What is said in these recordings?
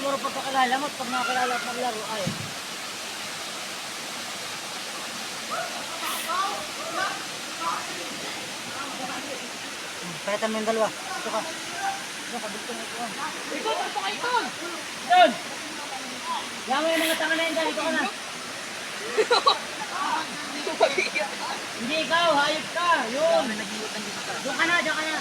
puro pagkakilala mo at pag nakakilala at maglaro ay. Palitan mo yung dalawa. Ito ka. Ito ka, dito mo ito. Ito, ito ka ito. Doon! Yan mo yung mga tanga na yun dyan. Ito ka na. Hindi ikaw, hayop ka. Yun. Doon ka na, doon ka na.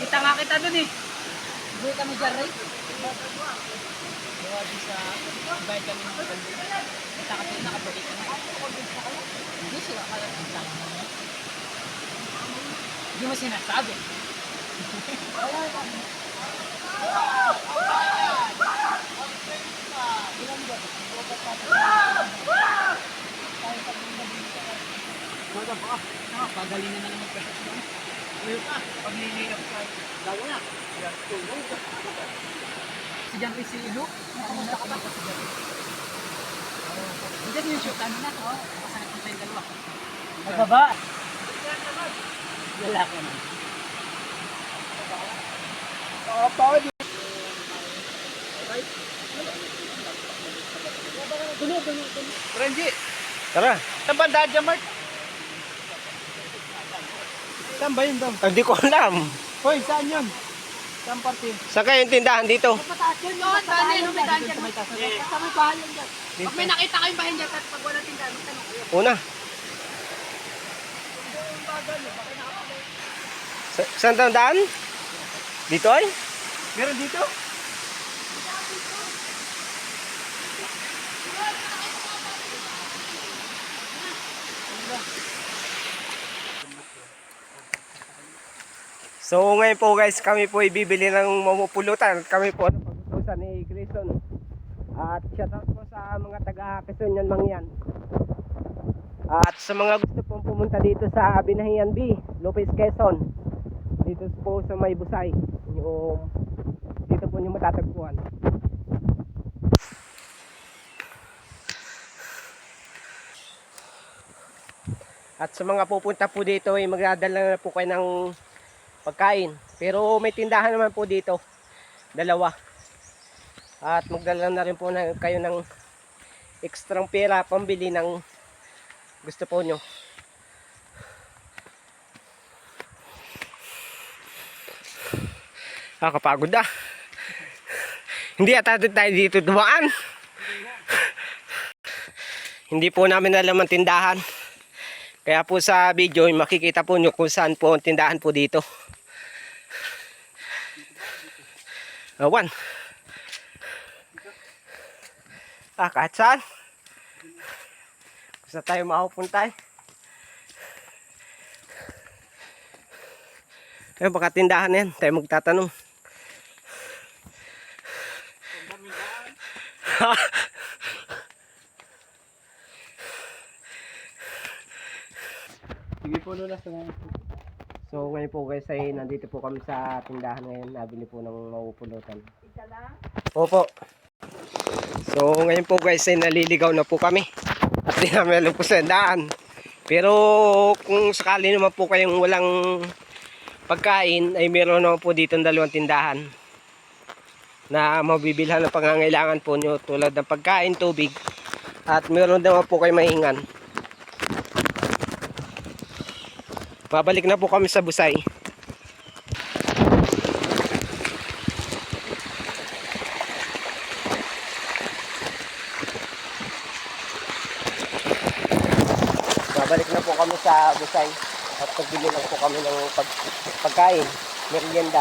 Kita nga kita dun eh. Buhay kami dyan, right? Gawa din sa bayad kami ng pagkakas. Kita kasi nakabalik ka na. Hindi sila kaya ng lang. Hindi mo sinasabi. Pagaling na naman ka. Ngayon ka, pag nililap ka, lalo na. Si Jan Rizzi Ilu, nakamunta ka ba si Jan Rizzi? Hindi yung shoot, ano na to? Kasakit mo tayong dalawa. Nagbaba? Wala ko na. Tunog. Renji, Tara. saan ba daan dyan, Mark? Saan ba yun daw? Hindi ko alam. Hoy, saan yun? Saan parte? Saan kayo yung tindahan dito? Pataas yun yun, saan yun, may daan dyan. Basta may bahay yan dyan. Pag may nakita kayong bahay dyan, at pag walang tindahan, magtanong kayo. Una. Saan tandaan? Dito ay? Meron dito? So ngayon po guys, kami po ibibili ng mamupulutan. Kami po ano, pag-utusan ni Grayson. At shoutout po sa mga taga-Quezon yan mangyan. At sa mga gusto pong pumunta dito sa Binahian B, Lopez, Quezon. Dito po sa May Busay. Dito po yung matatagpuan. At sa mga pupunta po dito ay magdadala na po kayo ng pagkain. Pero may tindahan naman po dito. Dalawa. At magdala na rin po na kayo ng ekstrang pera pambili ng gusto po nyo. Kapagod ah. Hindi ata tayo dito dumaan. Hindi po namin alam ang tindahan. Kaya po sa video makikita po nyo kung saan po ang tindahan po dito. Awan. Kahit saan. Gusto tayo makapunta eh. Kaya baka tindahan na yan. Tayo magtatanong. Sige po Lola sa mga. So ngayon po guys ay nandito po kami sa tindahan ngayon. Nabili po ng mapupulutan. Isa lang. Opo. So ngayon po guys ay naliligaw na po kami. At di namin alam po sa daan. Pero kung sakali naman po kayong walang pagkain ay meron naman po dito dalawang tindahan na mabibilhan ng pangangailangan po nyo tulad ng pagkain, tubig at meron naman po kayo mahingan. Babalik na po kami sa Busay. Babalik na po kami sa Busay at pagbili lang po kami ng pagkain, merienda.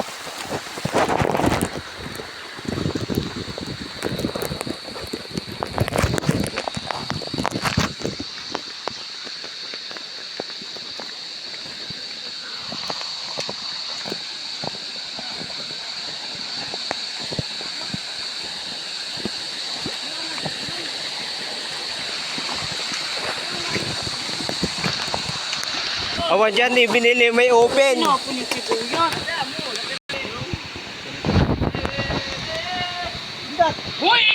Awan dyan, binili may open. Punin si Kuya. Hoy!